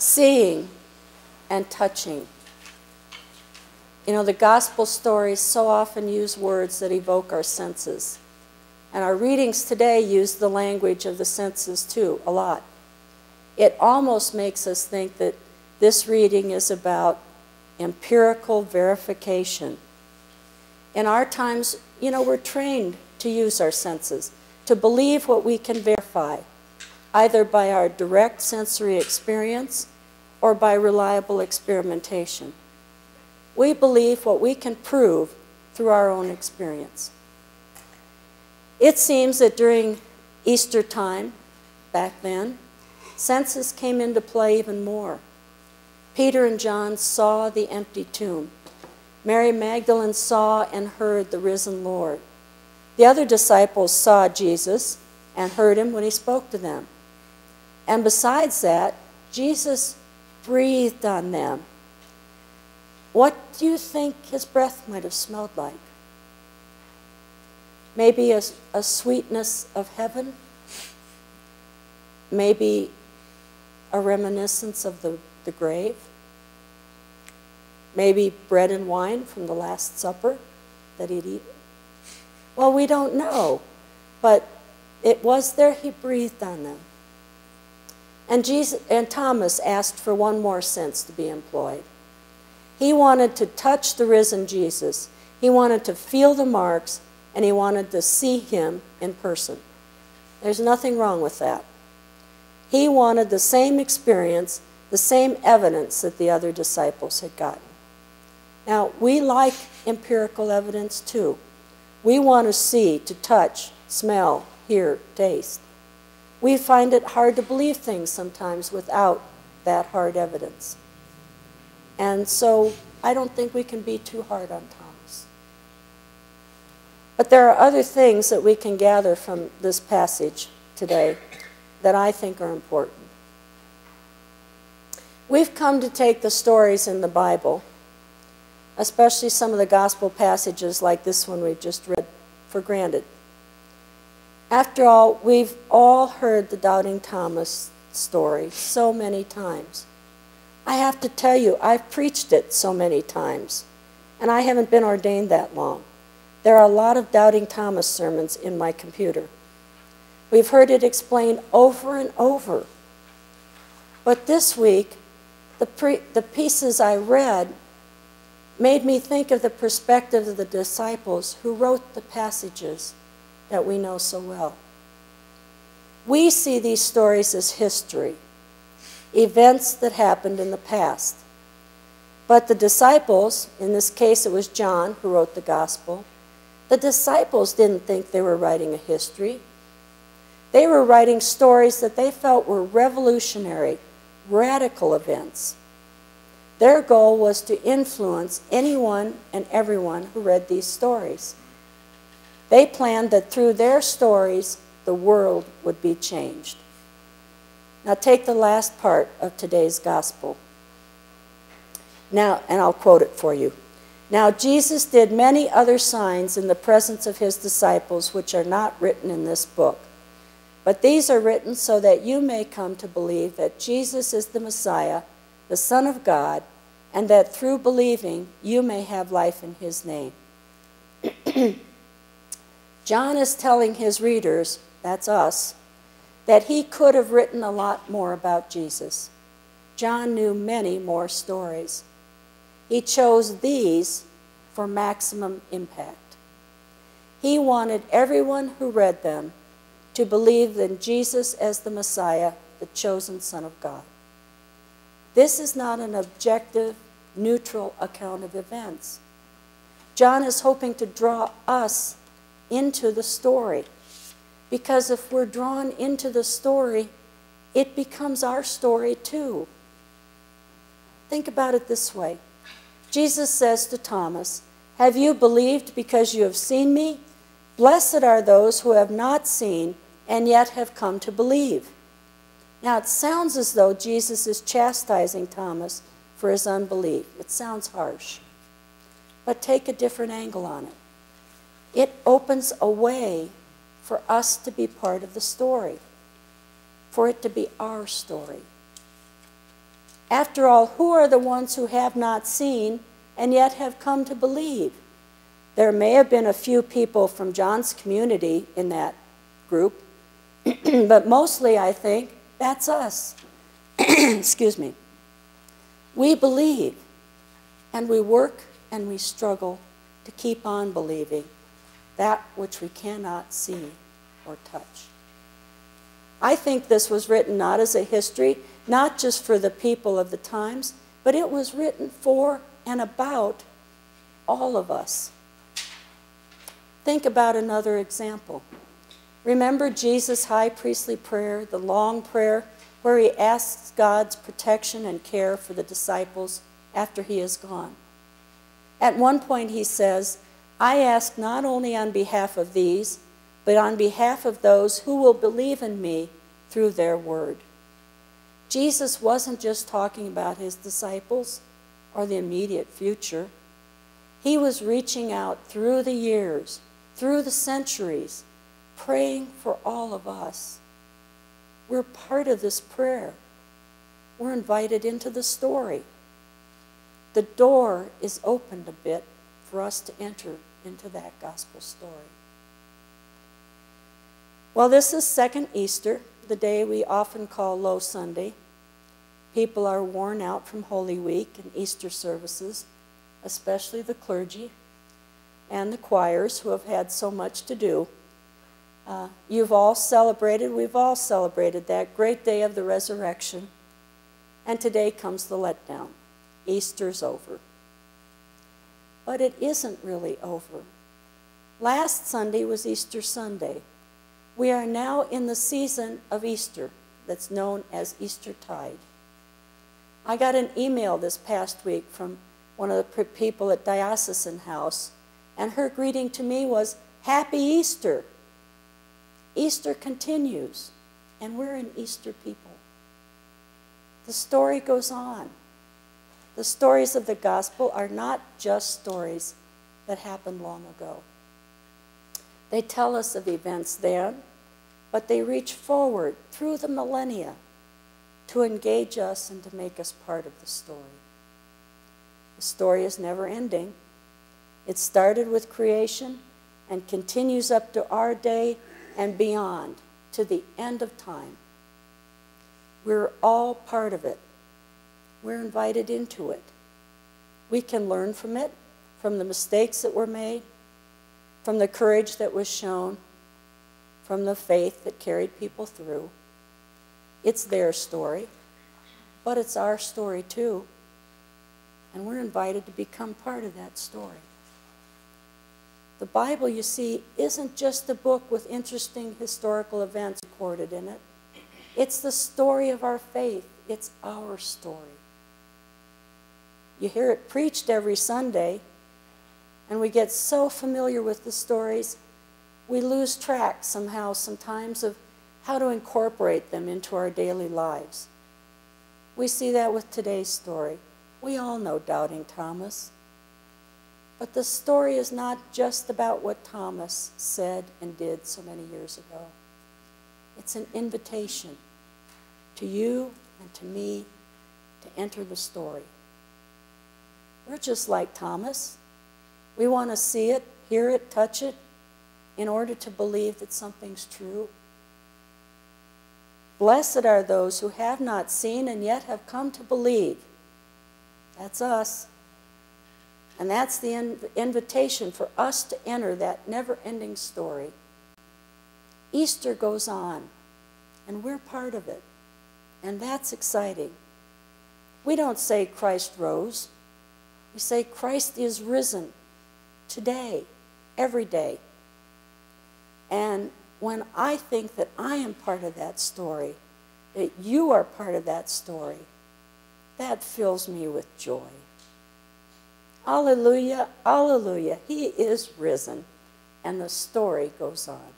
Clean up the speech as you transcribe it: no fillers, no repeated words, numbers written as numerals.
seeing and touching. You know, the gospel stories so often use words that evoke our senses. And our readings today use the language of the senses too, a lot. It almost makes us think that this reading is about empirical verification. In our times, you know, we're trained to use our senses, to believe what we can verify, either by our direct sensory experience or by reliable experimentation. We believe what we can prove through our own experience. It seems that during Easter time, back then, senses came into play even more. Peter and John saw the empty tomb. Mary Magdalene saw and heard the risen Lord. The other disciples saw Jesus and heard him when he spoke to them. And besides that, Jesus breathed on them. What do you think his breath might have smelled like? Maybe a sweetness of heaven? Maybe a reminiscence of the grave? Maybe bread and wine from the Last Supper that he'd eaten? Well, we don't know, but it was there. He breathed on them. And Thomas asked for one more sense to be employed. He wanted to touch the risen Jesus. He wanted to feel the marks, and he wanted to see him in person. There's nothing wrong with that. He wanted the same experience, the same evidence that the other disciples had gotten. Now, we like empirical evidence too. We want to see, to touch, smell, hear, taste. We find it hard to believe things sometimes without that hard evidence. And so I don't think we can be too hard on Thomas. But there are other things that we can gather from this passage today that I think are important. We've come to take the stories in the Bible, especially some of the gospel passages like this one we've just read, for granted. After all, we've all heard the Doubting Thomas story so many times. I have to tell you, I've preached it so many times, and I haven't been ordained that long. There are a lot of Doubting Thomas sermons in my computer. We've heard it explained over and over. But this week, the pieces I read made me think of the perspective of the disciples who wrote the passages that we know so well. We see these stories as history, events that happened in the past. But the disciples, in this case it was John who wrote the gospel, the disciples didn't think they were writing a history. They were writing stories that they felt were revolutionary, radical events. Their goal was to influence anyone and everyone who read these stories. They planned that through their stories, the world would be changed. Now take the last part of today's gospel. Now, and I'll quote it for you. Now Jesus did many other signs in the presence of his disciples, which are not written in this book. But these are written so that you may come to believe that Jesus is the Messiah, the Son of God, and that through believing you may have life in his name. John is telling his readers, that's us, that he could have written a lot more about Jesus. John knew many more stories. He chose these for maximum impact. He wanted everyone who read them to believe in Jesus as the Messiah, the chosen Son of God. This is not an objective, neutral account of events. John is hoping to draw us into the story, because if we're drawn into the story, it becomes our story too. Think about it this way. Jesus says to Thomas, "Have you believed because you have seen me? Blessed are those who have not seen and yet have come to believe." Now it sounds as though Jesus is chastising Thomas for his unbelief. It sounds harsh. But take a different angle on it. It opens a way for us to be part of the story, for it to be our story. After all, who are the ones who have not seen and yet have come to believe? There may have been a few people from John's community in that group, but mostly, I think, that's us. Excuse me. We believe, and we work and we struggle to keep on believing that which we cannot see or touch. I think this was written not as a history, not just for the people of the times, but it was written for and about all of us. Think about another example. Remember Jesus' high priestly prayer, the long prayer, where he asks God's protection and care for the disciples after he is gone. At one point he says, I ask not only on behalf of these, but on behalf of those who will believe in me through their word. Jesus wasn't just talking about his disciples or the immediate future. He was reaching out through the years, through the centuries, praying for all of us. We're part of this prayer. We're invited into the story. The door is opened a bit for us to enter into that gospel story. Well, this is second Easter, the day we often call Low Sunday. People are worn out from Holy Week and Easter services, especially the clergy and the choirs who have had so much to do. We've all celebrated that great day of the resurrection, and today comes the letdown. Easter's over. But it isn't really over. Last Sunday was Easter Sunday. We are now in the season of Easter that's known as Eastertide. I got an email this past week from one of the people at Diocesan House, and her greeting to me was, Happy Easter. Easter continues, and we're an Easter people. The story goes on. The stories of the gospel are not just stories that happened long ago. They tell us of events then, but they reach forward through the millennia to engage us and to make us part of the story. The story is never ending. It started with creation and continues up to our day and beyond, to the end of time. We're all part of it. We're invited into it. We can learn from it, from the mistakes that were made, from the courage that was shown, from the faith that carried people through. It's their story, but it's our story too. And we're invited to become part of that story. The Bible, you see, isn't just a book with interesting historical events recorded in it. It's the story of our faith. It's our story. You hear it preached every Sunday, and we get so familiar with the stories, we lose track somehow sometimes of how to incorporate them into our daily lives. We see that with today's story. We all know Doubting Thomas. But the story is not just about what Thomas said and did so many years ago. It's an invitation to you and to me to enter the story. We're just like Thomas. We want to see it, hear it, touch it, in order to believe that something's true. Blessed are those who have not seen and yet have come to believe. That's us. And that's the invitation for us to enter that never-ending story. Easter goes on, and we're part of it. And that's exciting. We don't say Christ rose. We say Christ is risen today, every day. And when I think that I am part of that story, that you are part of that story, that fills me with joy. Alleluia, alleluia, he is risen, and the story goes on.